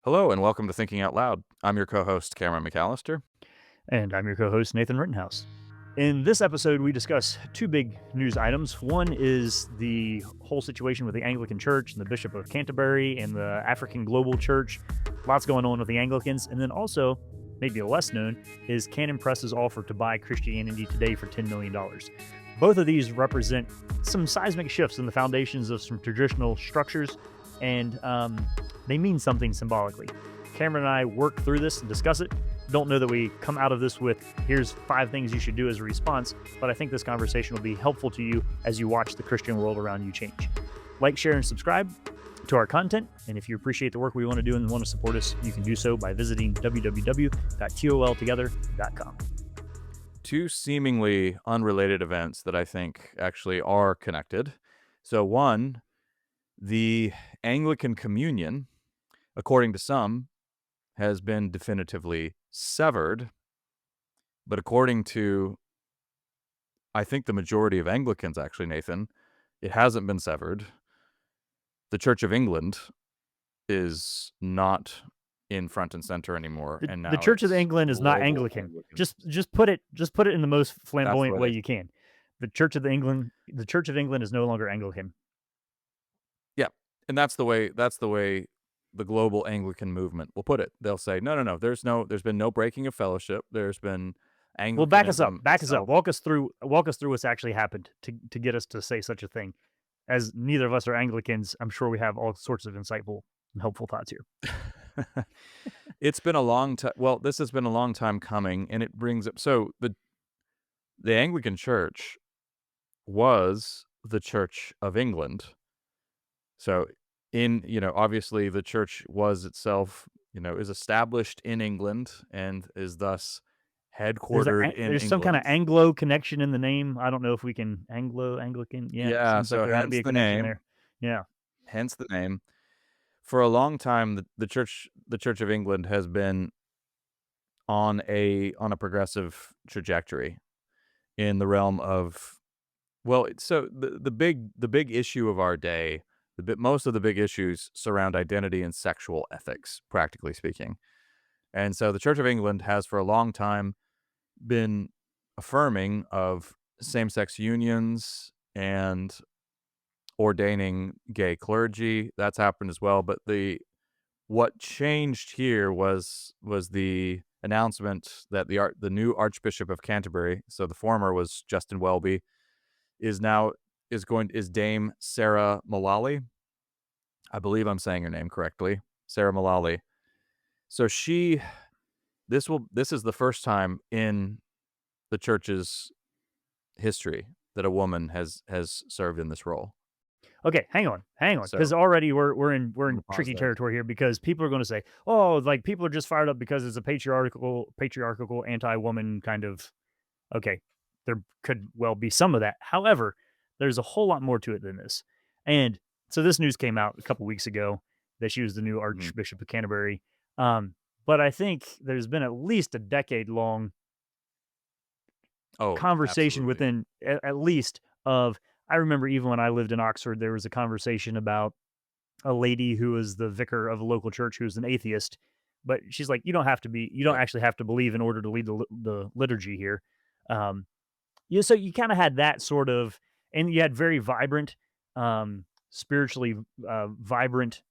Hello and welcome to Thinking Out Loud. I'm your co-host, Cameron McAllister. And I'm your co host, Nathan Rittenhouse. In this episode, we discuss two big news items. One is the whole situation with the Anglican Church and the Bishop of Canterbury and the African Global Church. Lots going on with the Anglicans. And then also, maybe less known, is Canon Press's offer to buy Christianity Today for $10 million. Both of these represent some seismic shifts in the foundations of some traditional structures, and they mean something symbolically. Cameron and I work through this and discuss it. Don't know that we come out of this with here's 5 things you should do as a response, but I think this conversation will be helpful to you as you watch the Christian world around you change. Like, share, and subscribe to our content. And if you appreciate the work we want to do and want to support us, you can do so by visiting www.toltogether.com. Two seemingly unrelated events that I think actually are connected. So one, the Anglican Communion, according to some, has been definitively severed. But according to, I think, the majority of Anglicans, actually, Nathan, it hasn't been severed. The Church of England is not in front and center anymore, and now The Church of it's England is not global Anglican. Anglican. Just put it in the most That's flamboyant what way it. you can. The Church of England is no longer Anglican. Yeah, and that's the way the global Anglican movement will put it. They'll say, no. There's been no breaking of fellowship. There's been Well, back us up. Anglicanism Back us up. itself. Walk us through what's actually happened to get us to say such a thing. As neither of us are Anglicans, I'm sure we have all sorts of insightful and helpful thoughts here. It's been a long time. Well, this has been a long time coming, and it brings up the Anglican Church was the Church of England. So obviously the church was itself, is established in England and is thus headquartered in There's some kind of England. Anglo connection in the name. I don't know if we can Anglican. Yeah, it Yeah, seems like so there ought to be hence a the connection name. there. Yeah. Hence the name. For a long time, the Church of England has been on a progressive trajectory in the realm of, well, so the big issue of our day, most of the big issues surround identity and sexual ethics, practically speaking. And so the Church of England has for a long time been affirming of same-sex unions and ordaining gay clergy. That's happened as well, but what changed here was the announcement that the new Archbishop of Canterbury, so the former was Justin Welby, is Dame Sarah Mullally. I believe I'm saying her name correctly. Sarah Mullally. So this is the first time in the church's history that a woman has served in this role. Okay, hang on, because So already we're I'm in gonna pause tricky there. territory here because people are going to say, oh, like people are just fired up because it's a patriarchal anti-woman kind of. Okay, there could well be some of that. However, there's a whole lot more to it than this. And so this news came out a couple weeks ago that she was the new Mhm. Archbishop of Canterbury. But I think there's been at least a decade long Oh, conversation absolutely. within at least of. I remember even when I lived in Oxford, there was a conversation about a lady who was the vicar of a local church who was an atheist, but she's like, you don't Right. actually have to believe in order to lead the liturgy here. Um, yeah, so you kind of had that sort of, and you had very vibrant, spiritually vibrant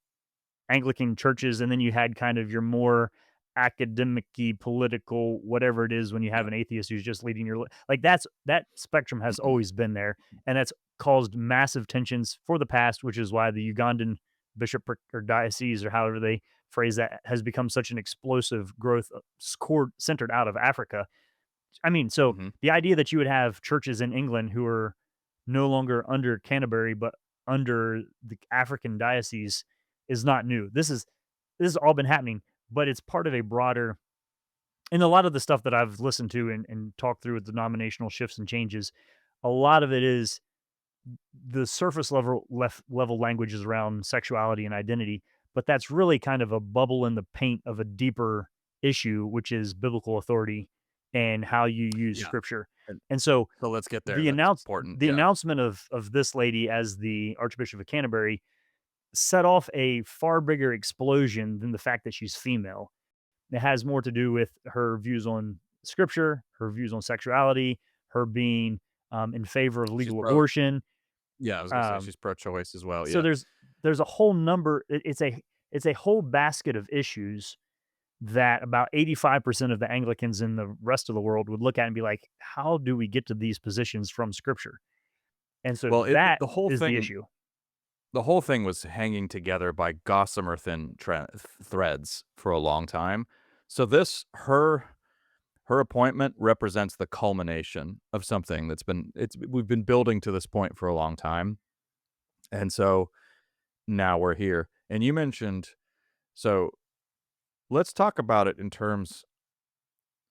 Anglican churches, and then you had kind of your more academic-y, political, whatever it is, when you have Yeah. an atheist who's just leading your like that spectrum has always been there, and that's caused massive tensions for the past, which is why the Ugandan bishopric or diocese or however they phrase that has become such an explosive growth centered out of Africa. I mean, so Mhm. the idea that you would have churches in England who are no longer under Canterbury but under the African diocese is not new. This has all been happening, but it's part of a broader, and a lot of the stuff that I've listened to and talked through with denominational shifts and changes, a lot of it is the surface level languages around sexuality and identity, but that's really kind of a bubble in the paint of a deeper issue, which is biblical authority and how you use Yeah. scripture. And And so so let's get there. That's important. the Yeah. announcement of this lady as the Archbishop of Canterbury set off a far bigger explosion than the fact that she's female. It has more to do with her views on scripture, her views on sexuality, her being in favor of She's legal pro abortion. yeah, I was gonna say Um, she's pro-choice as well, so yeah. there's a whole number. It's a whole basket of issues that about 85% of the Anglicans in the rest of the world would look at and be like, how do we get to these positions from scripture? And so Well, that is the issue. the whole thing was hanging together by gossamer thin threads for a long time. So her appointment represents the culmination of something that's been it's we've been building to this point for a long time, and so now we're here. And you mentioned so let's talk about it in terms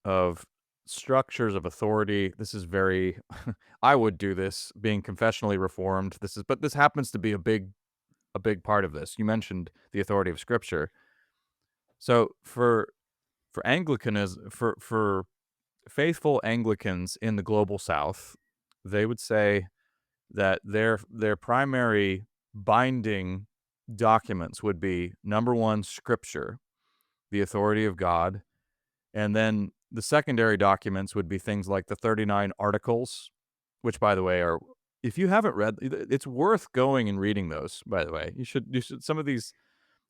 of structures of authority. This is very I would do this being confessionally reformed. This happens to be a big part of this. You mentioned the authority of scripture. So for Anglicanism for faithful Anglicans in the global south, they would say that their primary binding documents would be number 1 scripture, the authority of God, and then the secondary documents would be things like the 39 articles, which by the way are if you haven't read it's worth going and reading those, by the way. You should some of these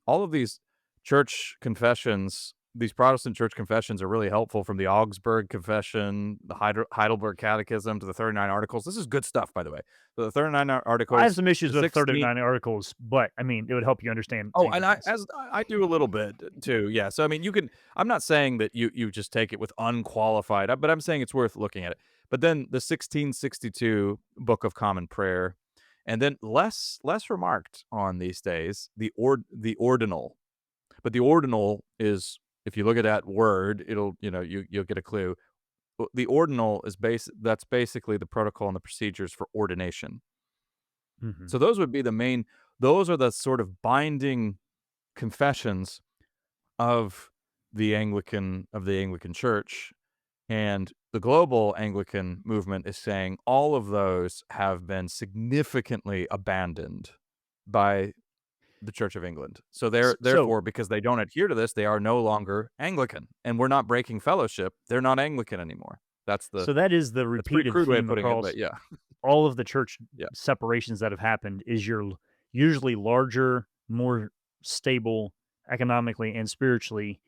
all of these church confessions, these Protestant church confessions are really helpful from the Augsburg Confession, the Heidelberg Catechism to the 39 Articles. This is good stuff, by the way. So the 39 I have Articles, some the issues with 16 39 articles, but I mean, it would help you understand Oh, and Anglicans. I do a little bit too, yeah. So I mean, you can. I'm not saying that you just take it with unqualified, but I'm saying it's worth looking at it. But then the 1662 Book of Common Prayer, and then less remarked on these days the ordinal. But the ordinal is if you look at that word, it'll you'll get a clue. The ordinal is that's basically the protocol and the procedures for ordination. Mhm. So those would be the main. Those are the sort of binding confessions of the Anglican Church, and the global Anglican movement is saying all of those have been significantly abandoned by the Church of England. So So therefore, because they don't adhere to this, they are no longer Anglican, and we're not breaking fellowship. They're not Anglican anymore. so that is the That's a pretty repeated crude way of theme putting it, but across yeah, all of the church yeah. separations that have happened is you're usually larger, more stable economically and spiritually.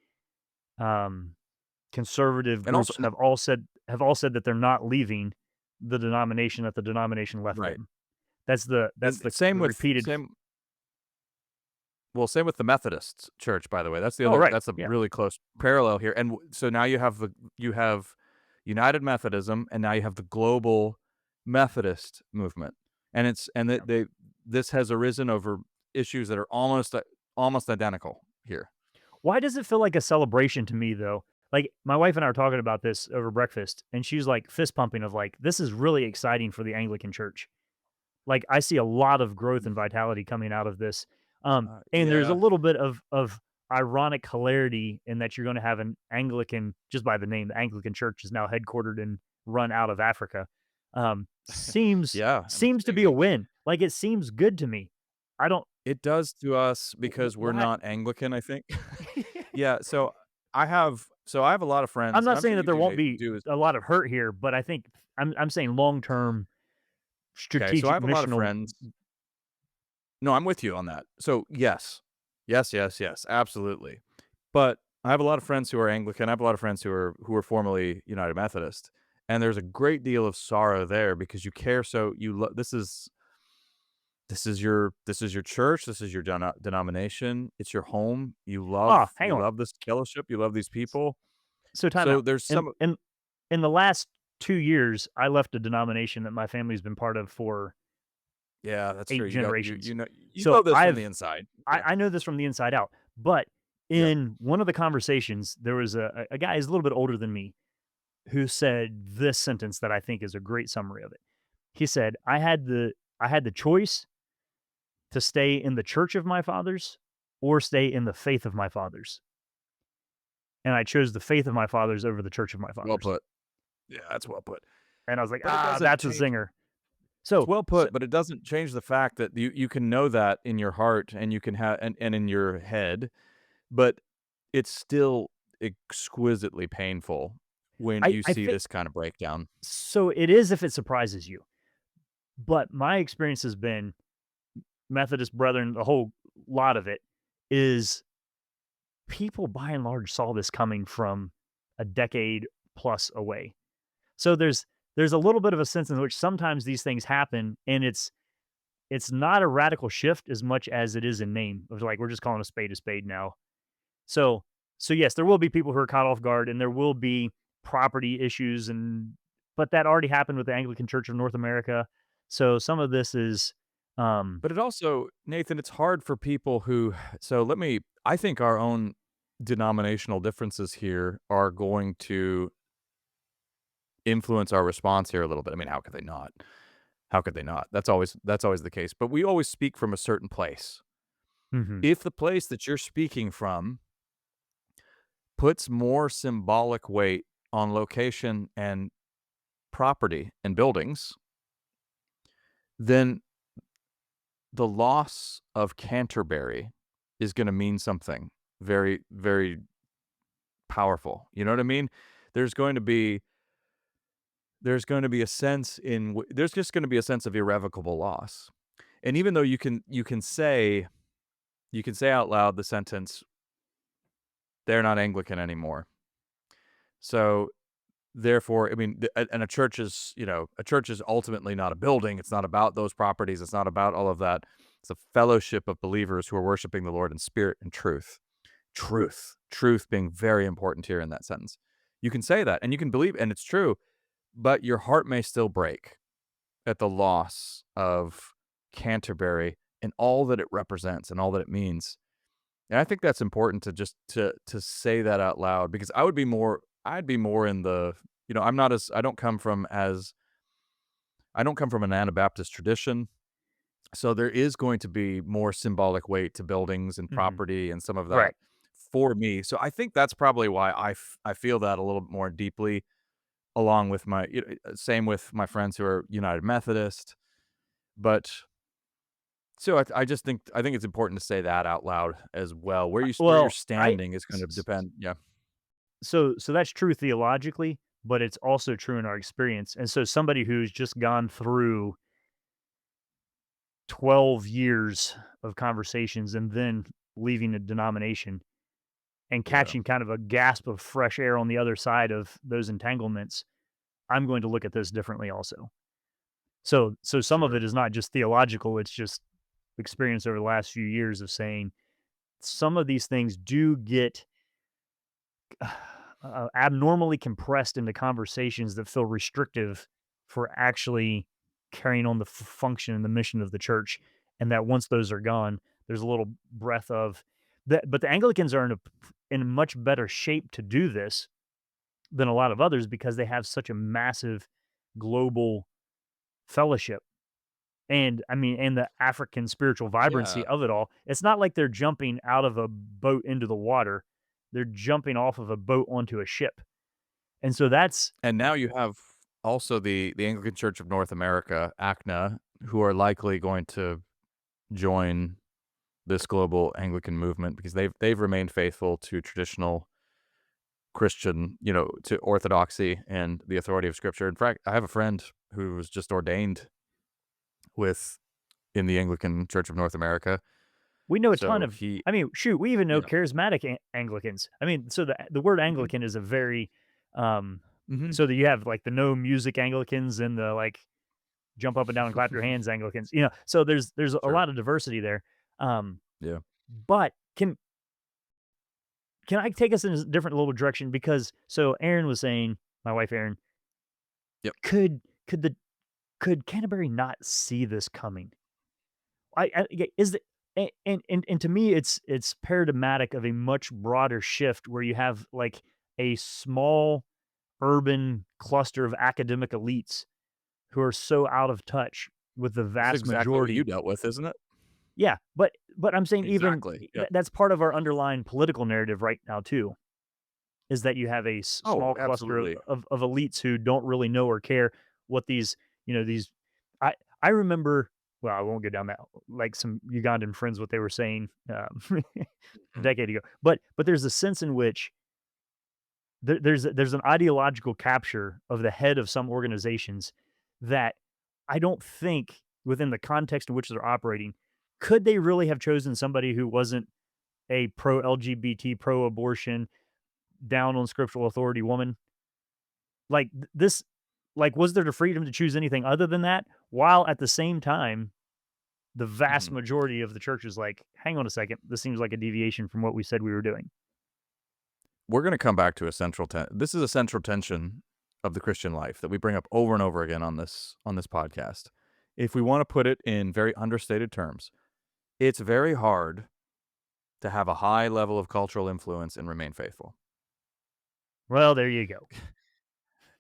Um, conservative And also, groups have all said that they're not leaving the denomination that the denomination left right, them. That's the that's and the repeated. same with the Methodist Church, by the way. Oh, right, That's a yeah. really close parallel here. And so now you have United Methodism, and now you have the global Methodist movement, and they this has arisen over issues that are almost identical here. Why does it feel like a celebration to me though? Like my wife and I are talking about this over breakfast, and she's like fist pumping of like, this is really exciting for the Anglican Church. Like I see a lot of growth and vitality coming out of this. And there's a Yeah, little bit of ironic hilarity in that you're going to have an Anglican, just by the name, the Anglican Church is now headquartered and run out of Africa. Seems yeah, seems to be a intriguing. win. Like it seems good to me. I don't. It does to us because we're Why? not Anglican, I think. Yeah, I have a lot of I'm friends, and not I'm saying sure that you there do, won't Nate, be do as a lot of hurt here, but I think I'm saying long term okay. So I strategic have a lot of missional. friends. No, I'm with you on that. So, yes. Yes, yes, yes, absolutely. But I have a lot of friends who are Anglican. I have a lot of friends who are formerly United Methodist, and there's a great deal of sorrow there because you care so this is your church, this is your denomination, it's your home. Ah, hang You on. love this fellowship, you love these people. So time So out. there's In some in in the last 2 years, I left a denomination that my family's been part of for yeah, that's true. 8 You generations. know you So know this from the inside. Yeah. I know this from the inside out. But Yep. in one of the conversations, there was a guy who's a little bit older than me who said this sentence that I think is a great summary of it. He said, I had the choice to stay in the church of my fathers or stay in the faith of my fathers. And I chose the faith of my fathers over the church of my Well fathers. put. Yeah, that's well put. And I was like, But it doesn't that's a change zinger. It's So, well so put, but it doesn't change the fact that you can know that in your heart and you can have and in your head, but it's still exquisitely painful when you I see think this kind of breakdown. so. It is if it surprises you, but my experience has been Methodist Brethren, the whole lot of it is people by and large saw this coming from a decade plus away. So there's a little bit of a sense in which sometimes these things happen and it's not a radical shift as much as it is in name. Of like we're just calling a spade now. So so yes, there will be people who are caught off guard and there will be property issues and but that already happened with the Anglican Church of North America. So some of this is um But it also, Nathan, it's hard for people who so let me I think our own denominational differences here are going to influence our response here a little bit. I mean, how could they not? How could they not? That's always the case. But we always speak from a certain place. mhm, If the place that you're speaking from puts more symbolic weight on location and property and buildings, then the loss of Canterbury is gonna mean something very, very powerful. You know what I mean? There's going to be there's going to be a sense in there's just going to be a sense of irrevocable loss. And even though you can say out loud the sentence, they're not Anglican anymore. So therefore, I mean, and a church is, a church is ultimately not a building. It's not about those properties. It's not about all of that. It's a fellowship of believers who are worshiping the Lord in spirit and truth. Truth being very important here in that sentence. You can say that and you can believe, and it's true, but your heart may still break at the loss of Canterbury and all that it represents and all that it means. And I think that's important to just to say that out loud because I'd be more in the, I'm not as I don't come from an Anabaptist tradition. So there is going to be more symbolic weight to buildings and mhm, property and some of that right. for me. So I think that's probably why I feel that a little bit more deeply along with same with my friends who are United Methodist. But so I just I think it's important to say that out loud as well. Where you're Well, I standing is s gonna s depend. Yeah. so that's true theologically, but it's also true in our experience, and so somebody who's just gone through 12 years of conversations and then leaving a denomination and Yeah. catching kind of a gasp of fresh air on the other side of those entanglements, I'm going to look at this differently also. So some of Sure. it is not just theological, it's just experience over the last few years of saying some of these things do get abnormally compressed into conversations that feel restrictive for actually carrying on the function and the mission of the church. And that once those are gone, there's a little breath of that. But the Anglicans are in a much better shape to do this than a lot of others because they have such a massive global fellowship. And I mean, and the African spiritual Yeah. vibrancy of it all. It's not like they're jumping out of a boat into the water. They're jumping off of a boat onto a ship. And so that's And now you have also the Anglican Church of North America, ACNA, who are likely going to join this global Anglican movement because they've remained faithful to traditional Christian, to orthodoxy and the authority of Scripture. In fact, I have a friend who was just ordained with in the Anglican Church of North America. we know a ton So of I mean, shoot, we even know yeah. charismatic Anglicans. I mean, so the word Mhm. Anglican is a very um Mhm. so that you have like the no music Anglicans and the like jump up and down and clap your hands Anglicans. So there's a Sure. lot of diversity there. Um Yeah. but can I take us in a different little direction because so Aaron was saying, my wife Aaron, Yep. could could the could Canterbury not see this coming? I yeah, is the and to me, it's paradigmatic of a much broader shift where you have like a small urban cluster of academic elites who are so out of touch with the This is vast exactly what you majority. dealt with, isn't it? Yeah, but I'm saying even Exactly. Yep. that's part of our underlying political narrative right now too. Is that you have a Oh, small cluster absolutely. of elites who don't really know or care what these these. I remember, well, I won't go down that, like some Ugandan friends, what they were saying a Mhm, decade ago. But there's a sense in which there's an ideological capture of the head of some organizations that I don't think within the context in which they're operating, could they really have chosen somebody who wasn't a pro LGBT, pro abortion, down on scriptural authority woman? Like this, like, was there the freedom to choose anything other than that? While at the same time, the vast mhm. majority of the church is like, hang on a second, this seems like a deviation from what we said we were doing. We're gonna come back to a this is a central tension of the Christian life that we bring up over and over again on this podcast. If we wanna put it in very understated terms, it's very hard to have a high level of cultural influence and remain faithful. Well, there you go.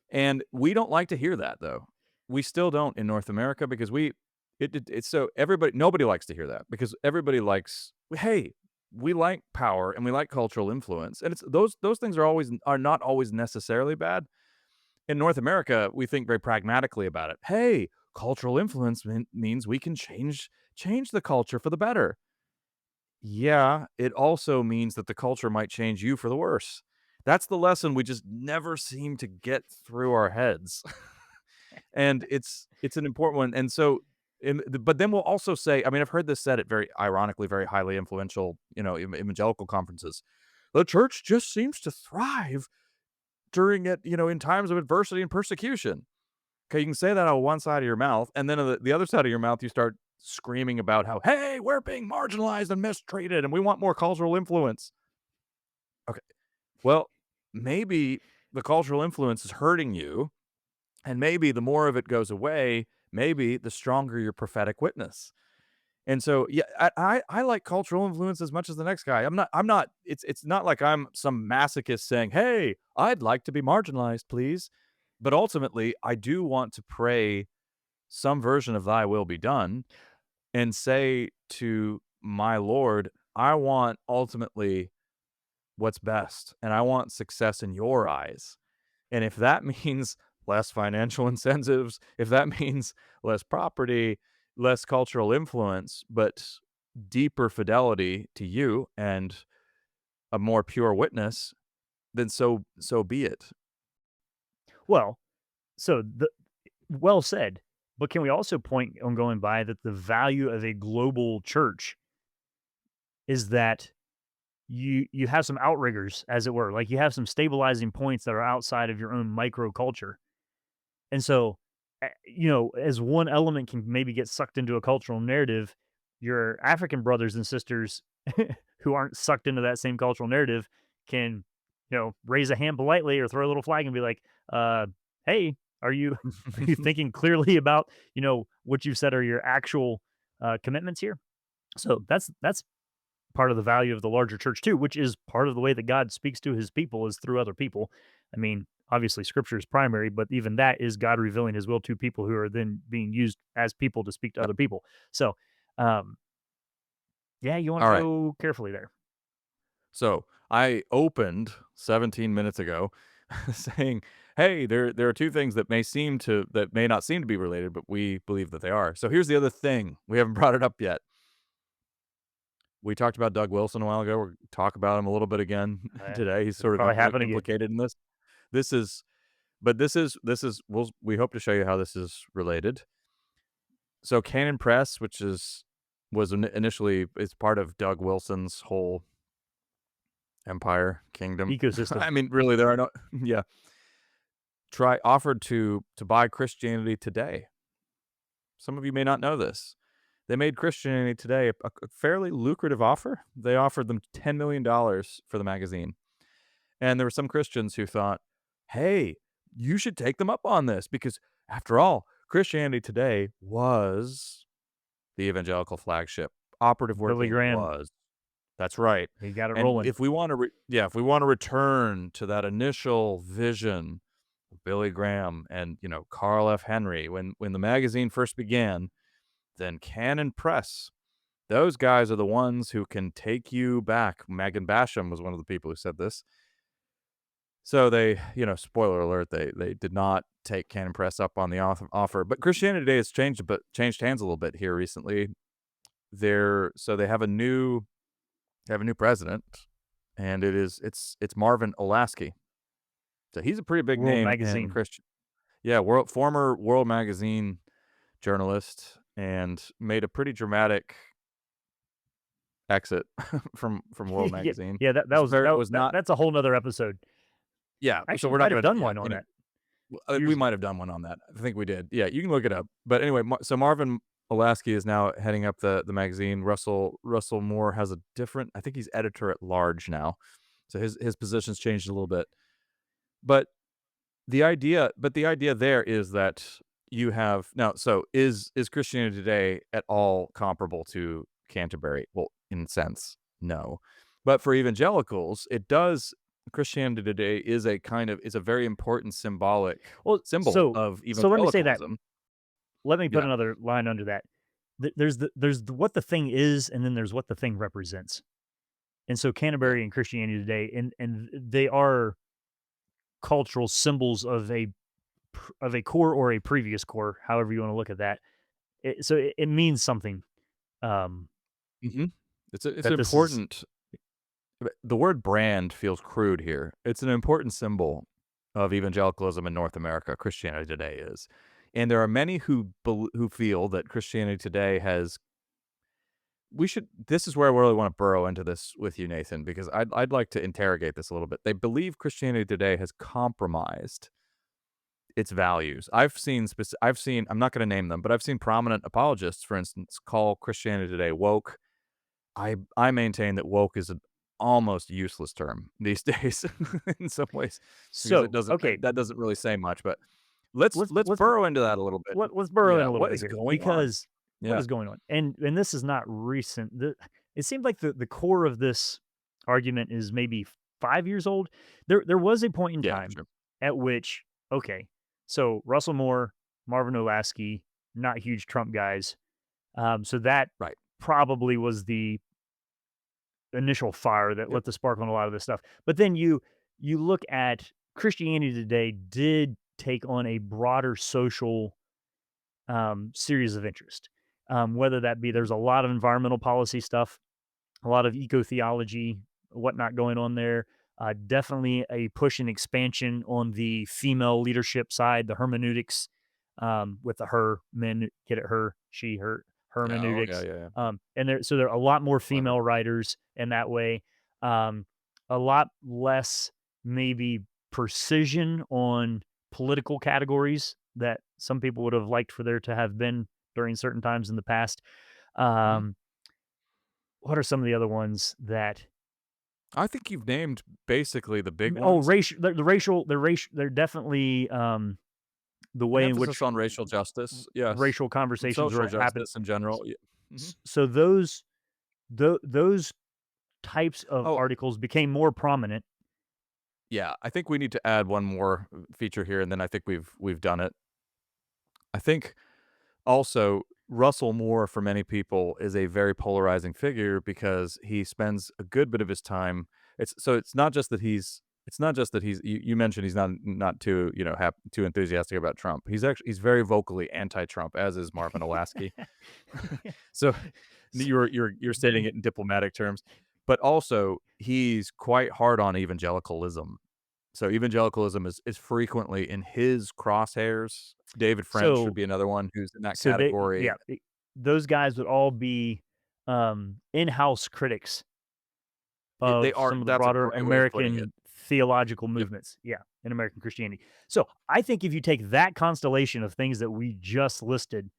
And we don't like to hear that, though. We still don't in North America because it's so everybody nobody likes to hear that because everybody likes, "Hey, we like power and we like cultural influence." And it's those things are not always necessarily bad. In North America, we think very pragmatically about it. "Hey, cultural influence means we can change the culture for the better." Yeah, it also means that the culture might change you for the worse. That's the lesson we just never seem to get through our heads. And it's an important one, and so but then we'll also say, I mean, I've heard this said at very ironically, very highly influential, evangelical conferences. "The church just seems to thrive during it, in times of adversity and persecution." Okay, you can say that on one side of your mouth, and then on the other side of your mouth, you start screaming about how, "Hey, we're being marginalized and mistreated, and we want more cultural influence." Okay, well, maybe the cultural influence is hurting you, and maybe the more of it goes away, maybe the stronger your prophetic witness. And so, yeah, I like cultural influence as much as the next guy. I'm not it's not like I'm some masochist saying, "Hey, I'd like to be marginalized, please." But ultimately, I do want to pray some version of thy will be done and say to my Lord, I want ultimately what's best and I want success in your eyes. And if that means less financial incentives, if that means less property, less cultural influence, but deeper fidelity to you and a more pure witness, then so be it. Well, so the well said. But can we also point on going by that the value of a global church is that you have some outriggers, as it were, like you have some stabilizing points that are outside of your own micro culture. And so, as one element can maybe get sucked into a cultural narrative, your African brothers and sisters who aren't sucked into that same cultural narrative can, raise a hand politely or throw a little flag and be like, "Hey, are you are you thinking clearly about what you've said are your actual commitments here?" So that's part of the value of the larger church too, which is part of the way that God speaks to his people is through other people. I mean, obviously scripture is primary, but even that is God revealing his will to people who are then being used as people to speak to Yep. other people. So, um, yeah, you want All to right. go carefully there. So I opened 17 minutes ago saying, "Hey, there are two things that may not seem to be related, but we believe that they are." So here's the other thing. We haven't brought it up yet. We talked about Doug Wilson a while ago. We'll talk about him a little bit again today. He's It'll sort of probably happen again. implicated in this. This is this is we hope to show you how this is related. So Canon Press, which is was initially is part of Doug Wilson's whole empire kingdom. Ecosystem. I mean, really, there are no yeah. Try offered to buy Christianity Today. Some of you may not know this. They made Christianity Today a fairly lucrative offer. They offered them $10 million for the magazine. And there were some Christians who thought, "Hey, you should take them up on this because after all, Christianity Today was the evangelical flagship. Operative word Billy being Graham, was. That's right. he got it And rolling. if we want to if we want to return to that initial vision of Billy Graham and, Carl F. Henry when the magazine first began, then Canon Press, those guys are the ones who can take you back. Megan Basham was one of the people who said this. So they, spoiler alert, they did not take Canon Press up on the offer. But Christianity Today has changed hands a little bit here recently. They have a new president, and it's Marvin Olasky. So he's a pretty big World name in Magazine. Christian. Yeah, former World Magazine journalist, and made a pretty dramatic exit from World Yeah, Magazine. yeah. Was not. That's a whole nother episode. Yeah, so Actually, we're we not might have gonna. done Yeah, one on that we years ago. might have done one on that. I think we did. Yeah, you can look it up. But anyway, so Marvin Olasky is now heading up the magazine. Russell Moore has a different. I think he's editor at large now, so his position's changed a little bit. But the idea there is that you have now. So is Christianity Today at all comparable to Canterbury? Well, in a sense, no. But for evangelicals, it does. Christianity Today is a very important Well, symbol so of so let me say that. evangelicalism. Let me put Yeah, another line under that. What the thing is, and then there's what the thing represents. And so yeah. Canterbury and Christianity Today, and they are cultural symbols of a core or a previous core, however you want to look at that. It means something. Um, Mhm. It's that this is important. The word brand feels crude here. It's an important symbol of evangelicalism in North America. Christianity Today is, and there are many who feel that Christianity Today has. We should. This is where I really want to burrow into this with you, Nathan, because I'd like to interrogate this a little bit. They believe Christianity Today has compromised its values. I've seen. I'm not going to name them, but I've seen prominent apologists, for instance, call Christianity Today woke. I maintain that woke is an almost useless term these days in some ways, because so okay. that doesn't really say much. But let's Let's burrow into that a little bit. let's burrow in Yeah, a little what bit is here going on? because what Yeah, is going on? And this is not recent. It seemed like the core of this argument is maybe 5 years old. There was a point in yeah, time sure, at which okay, so Russell Moore, Marvin Olasky, not huge Trump guys. So that right. probably was the initial fire that Yep. lit the spark on a lot of this stuff. But then you look at Christianity Today did take on a broader social series of interest. Whether that be there's a lot of environmental policy stuff, a lot of eco theology, whatnot going on there. Definitely a push and expansion on the female leadership side, the hermeneutics, with the her men get it her she her Yeah. Oh, yeah, hermeneutics, yeah, yeah. and there are a lot more Clever. female writers in that way. Um, a lot less maybe precision on political categories that some people would have liked for there to have been during certain times in the past. Mhm. Um, what are some of the other ones that I think you've named basically the big oh, ones. racial they're definitely, the An way in emphasis which on racial justice, yes, racial and conversations social were happen. justice in general. Yeah. Mhm. So those types of Oh, articles became more prominent. yeah. I think we need to add one more feature here, and then I think we've done it. I think also, Russell Moore, for many people, is a very polarizing figure because he spends a good bit of his time. It's not just that you mentioned he's not too too enthusiastic about Trump. He's very vocally anti-Trump, as is Marvin Olasky. So you're stating it in diplomatic terms, but also he's quite hard on evangelicalism. So evangelicalism is frequently in his crosshairs. David French would So be another one who's in that so they category. yeah, those guys would all be, in-house critics They of are. some of the That's a broader great way of putting it. American theological Yep. movements, yeah, in American Christianity. So, I think if you take that constellation of things that we just listed,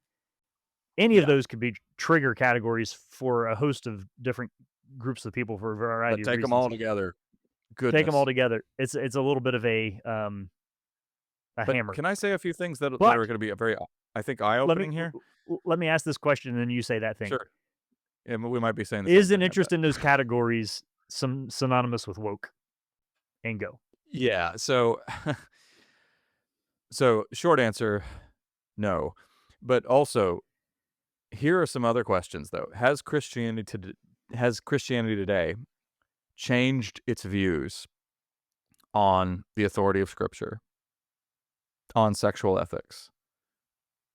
any of Yeah. those could be trigger categories for a host of different groups of people for a variety But of take them reasons. all together. Take them all Goodness. together, it's a little bit of a But hammer. can I say a few things that are But gonna be a very, I think, let me eye-opening here? let me ask this question and then you say that thing. Sure. Yeah, we might be saying the same Is an thing, I bet. interest in those categories some synonymous with woke? And go. Yeah, so short answer, no. But also, here are some other questions, though. Has Christianity Today changed its views on the authority of Scripture, on sexual ethics,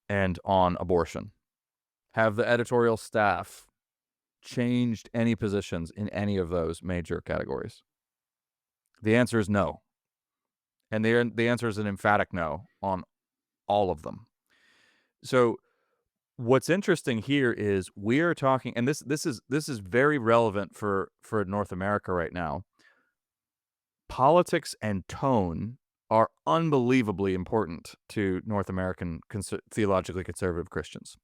and on abortion? Have the editorial staff changed any positions in any of those major categories? The answer is no. And the answer is an emphatic no on all of them. So what's interesting here is we are talking, and this is very relevant for North America right now. Politics and tone are unbelievably important to North American theologically conservative Christians,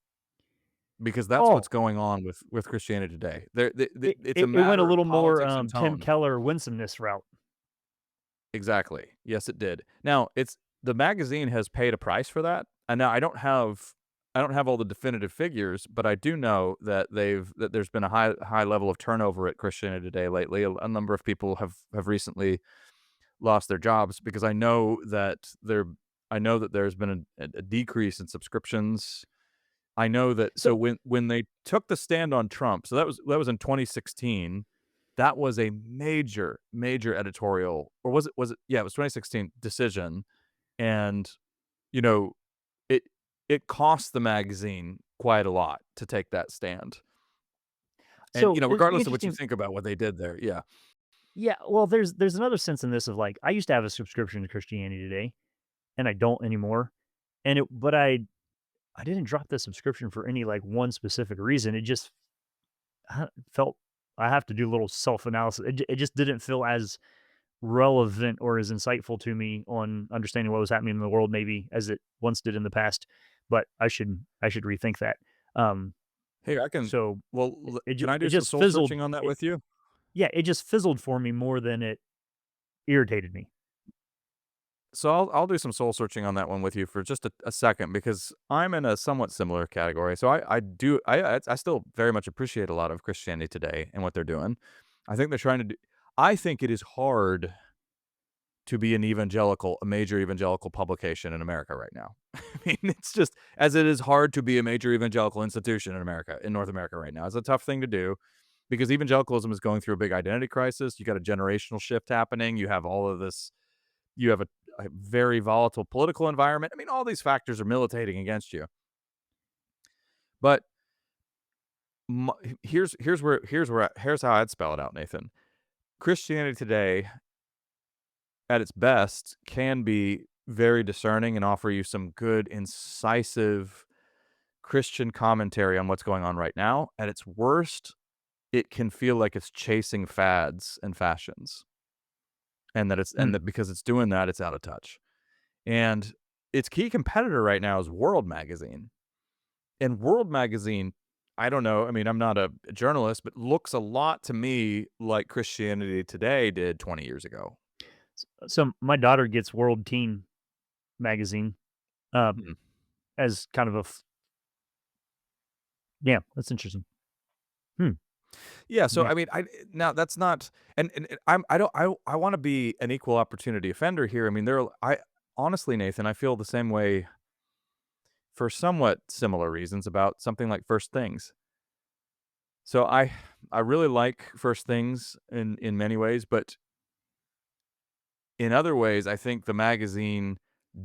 because that's what's Oh, going on with Christianity today. It's a it went a matter of little more politics and Tim tone. Keller winsomeness route. Exactly. Yes, it did. Now, it's the magazine has paid a price for that, and now I don't have all the definitive figures, but I do know that there's been a high level of turnover at Christianity Today lately. A number of people have recently lost their jobs because I know that there's been a decrease in subscriptions. I know that, so So when they took the stand on Trump, so that was in 2016. That was a major, major editorial, or was it yeah, it was 2016 decision, and, you know, it it cost the magazine quite a lot to take that stand. And, it's regardless of what you interesting. think about what they did there, yeah. Yeah, well, there's another sense in this of like I used to have a subscription to Christianity Today, and I don't anymore. But I didn't drop the subscription for any like one specific reason. It just felt I have to do a little self analysis. It just didn't feel as relevant or as insightful to me on understanding what was happening in the world, maybe as it once did in the past. But I should rethink that. Um, Hey, I can so well, can I it do some just soul fizzled. searching on that with you? Yeah, it just fizzled for me more than it irritated me. So I'll do some soul searching on that one with you for just a second, because I'm in a somewhat similar category. So I still very much appreciate a lot of Christianity Today and what they're doing. I think they're trying to do. I think it is hard to be a major evangelical publication in America right now. I mean, it's just as it is hard to be a major evangelical institution in North America right now. It's a tough thing to do because evangelicalism is going through a big identity crisis. You got a generational shift happening. You have all of this. You have a very volatile political environment. I mean, all these factors are militating against you. But here's how I'd spell it out, Nathan. Christianity Today, at its best, can be very discerning and offer you some good, incisive Christian commentary on what's going on right now. At its worst, it can feel like it's chasing fads and fashions, and Hmm. that because it's doing that, it's out of touch. And its key competitor right now is World Magazine. And World Magazine, I don't know, I mean, I'm not a journalist, but looks a lot to me like Christianity Today did 20 years ago. So my daughter gets World Teen magazine uh, Hmm. as kind of yeah, that's interesting. Hmm. Yeah, so Yeah. I mean, now that's not, and I don't I want to be an equal opportunity offender here. I mean, I honestly, Nathan, I feel the same way for somewhat similar reasons about something like First Things. So I really like First Things in many ways, but in other ways, I think the magazine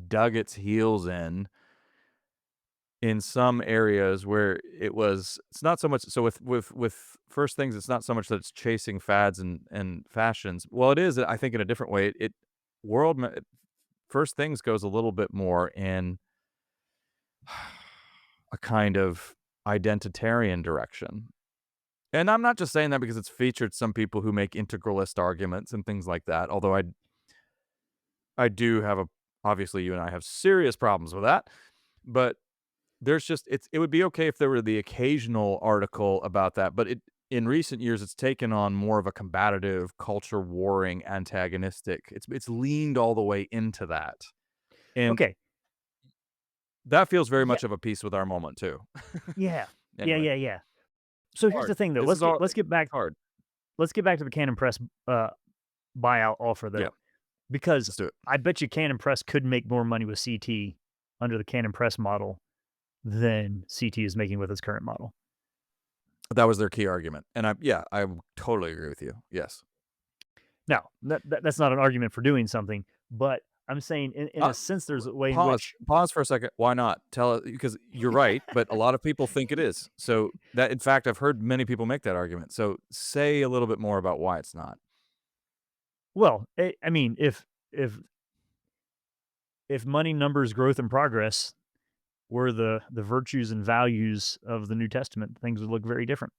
dug its heels in some areas where it's not so much, so with First Things, it's not so much that it's chasing fads and fashions. Well, it is, I think, in a different way. World Ma First Things goes a little bit more in a kind of identitarian direction. And I'm not just saying that because it's featured some people who make integralist arguments and things like that, although I do have a obviously, you and I have serious problems with that, but it would be okay if there were the occasional article about that, but in recent years, it's taken on more of a combative, culture warring, antagonistic. It's leaned all the way into that, and Okay. that feels very Yeah. much of a piece with our moment too. Yeah. Yeah. Anyway, Yeah. Yeah. So here's hard. the thing, though. This is all Let's get back. it's hard. Let's get back to the Canon Press uh, buyout offer, Yeah, though, because let's do it. I bet you Canon Press could make more money with CT under the Canon Press model than CT is making with its current model. That was their key argument, and I totally agree with you. Yes. Now, that's not an argument for doing something, but I'm saying in Uh, a sense, there's a way in pause. which Pause for a second. Why not? Tell it because you're right, but a lot of people think it is. So that in fact, I've heard many people make that argument. So say a little bit more about why it's not. well, I mean, if money, numbers, growth, and progress were the virtues and values of the New Testament, things would look very different.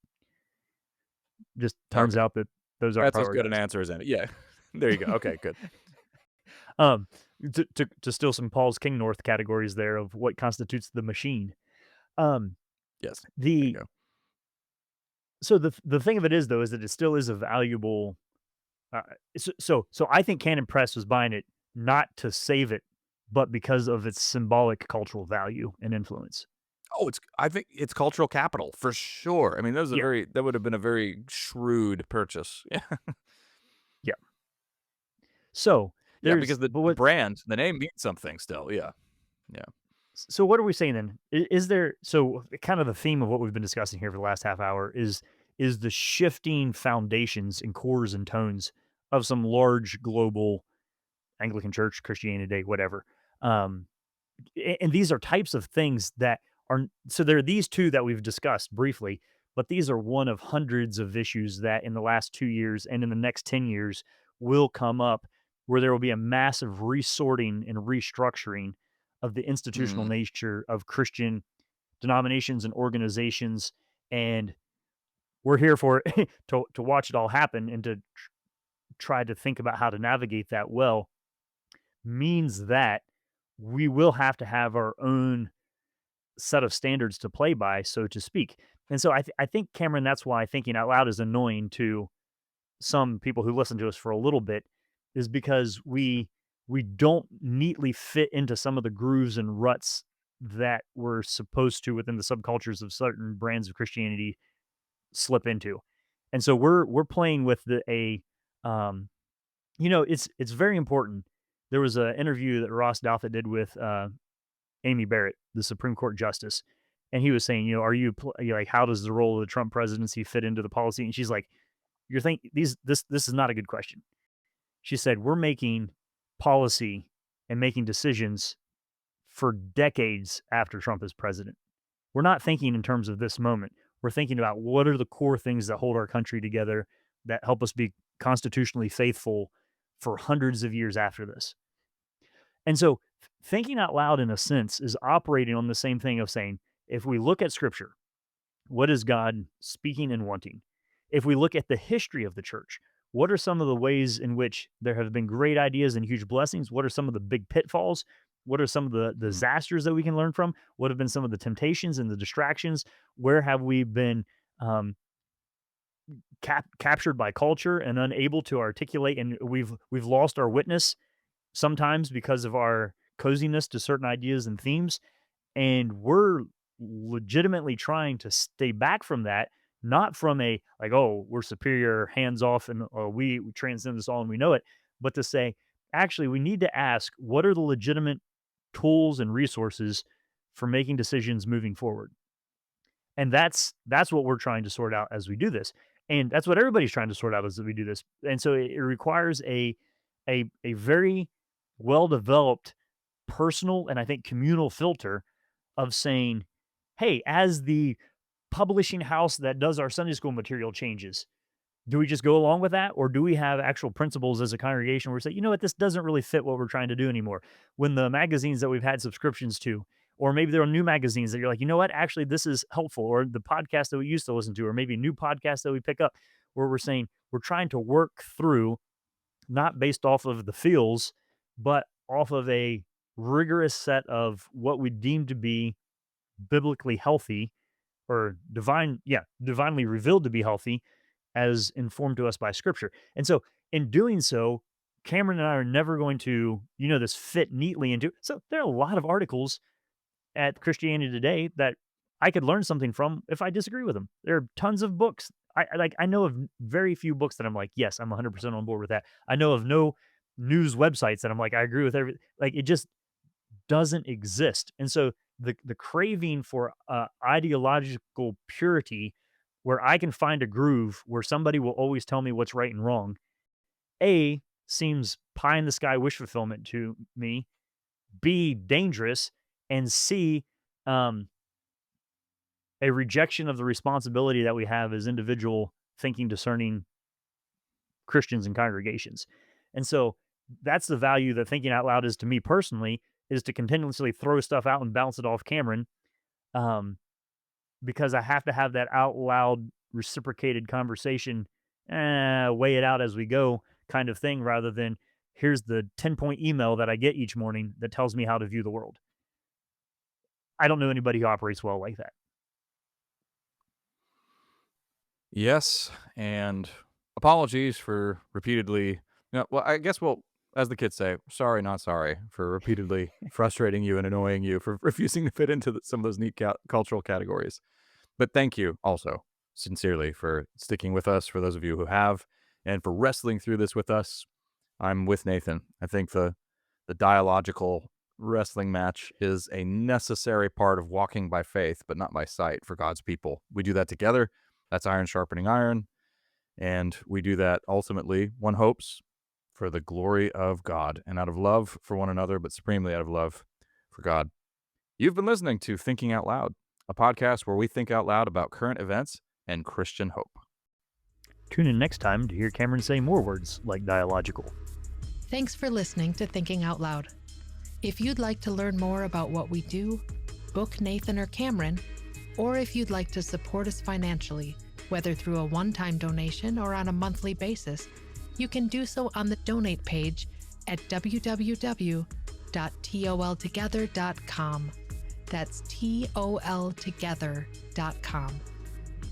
Just turns Okay. out that those aren't That's as good an prioritized. answer as any. Yeah. There you go. Okay, good. Um, to steal some Paul's King North categories there of what constitutes the machine. Um, Yes. There you the go. so the thing of it is though is that it still is a valuable. Uh, so I think Canon Press was buying it not to save it, but because of its symbolic cultural value and influence. Oh, I think it's cultural capital for sure. I mean, Yeah, that would have been a very shrewd purchase. Yeah. yeah. So Yeah, there's because the but what brand, the name means something still. Yeah. Yeah. so what are we saying then? Is there so kind of the theme of what we've been discussing here for the last half hour is the shifting foundations and cores and tones of some large global Anglican Church, Christianity Today, whatever. Um, and these are types of things that are so there are these two that we've discussed briefly, but these are one of hundreds of issues that in the last 2 years and in the next 10 years will come up where there will be a massive resorting and restructuring of the institutional Mm, nature of Christian denominations and organizations. And we're here for to watch it all happen and to try to think about how to navigate that well means that we will have to have our own set of standards to play by, so to speak. And so I think, Cameron, that's why thinking out loud is annoying to some people who listen to us for a little bit, is because we don't neatly fit into some of the grooves and ruts that we're supposed to within the subcultures of certain brands of Christianity slip into. And so we're playing with um it's very important. There was an interview that Ross Douthat did with Amy Barrett, the Supreme Court justice, and he was saying, like, how does the role of the Trump presidency fit into the policy? And she's like, you're thinking this is not a good question. She said, we're making policy and making decisions for decades after Trump is president. We're not thinking in terms of this moment. We're thinking about what are the core things that hold our country together that help us be constitutionally faithful for hundreds of years after this. And so thinking out loud in a sense is operating on the same thing of saying, if we look at scripture, what is God speaking and wanting? If we look at the history of the church, what are some of the ways in which there have been great ideas and huge blessings? What are some of the big pitfalls? What are some of the mm, disasters that we can learn from? What have been some of the temptations and the distractions? Where have we been um, captured by culture and unable to articulate? And we've lost our witness sometimes because of our coziness to certain ideas and themes. And we're legitimately trying to stay back from that, not from a like, oh, we're superior, hands off, and we transcend this all and we know it, but to say, actually, we need to ask what are the legitimate tools and resources for making decisions moving forward. And that's what we're trying to sort out as we do this. And that's what everybody's trying to sort out as we do this. And so it requires a very well developed personal and I think communal filter of saying, hey, as the publishing house that does our Sunday school material changes, do we just go along with that? Or do we have actual principles as a congregation where we say, you know what, this doesn't really fit what we're trying to do anymore? When the magazines that we've had subscriptions to, or maybe there are new magazines that you're like, you know what, actually, this is helpful, or the podcast that we used to listen to, or maybe new podcasts that we pick up, where we're saying we're trying to work through not based off of the feels, but off of a rigorous set of what we deem to be biblically healthy or divinely revealed to be healthy as informed to us by scripture. And so in doing so, Cameron and I are never going to, this fit neatly into. So there are a lot of articles at Christianity Today that I could learn something from if I disagree with them. There are tons of books. I know of very few books that I'm like, yes, I'm 100% on board with that. I know of no news websites that I'm like, I agree with every. Like it just doesn't exist. And so the craving for ideological purity, where I can find a groove where somebody will always tell me what's right and wrong, A, seems pie in the sky wish fulfillment to me, B, dangerous, and C, um, a rejection of the responsibility that we have as individual thinking, discerning Christians and congregations. And so that's the value that thinking out loud is to me personally, is to continuously throw stuff out and bounce it off Cameron, um, because I have to have that out loud reciprocated conversation, weigh it out as we go kind of thing, rather than here's the 10-point email that I get each morning that tells me how to view the world. I don't know anybody who operates well like that. Yes, and apologies for repeatedly, well, I guess as the kids say, sorry, not sorry, for repeatedly frustrating you and annoying you for refusing to fit into some of those neat cultural categories. But thank you also, sincerely, for sticking with us, for those of you who have, and for wrestling through this with us. I'm with Nathan. I think the dialogical wrestling match is a necessary part of walking by faith, but not by sight for God's people. We do that together. That's iron sharpening iron. And we do that ultimately, one hopes, for the glory of God and out of love for one another, but supremely out of love for God. You've been listening to Thinking Out Loud, a podcast where we think out loud about current events and Christian hope. Tune in next time to hear Cameron say more words like dialogical. Thanks for listening to Thinking Out Loud. If you'd like to learn more about what we do, book Nathan or Cameron, or if you'd like to support us financially, whether through a one-time donation or on a monthly basis, you can do so on the donate page at www.toltogether.com. That's toltogether.com.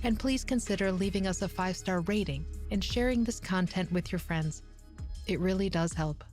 And please consider leaving us a 5-star rating and sharing this content with your friends. It really does help.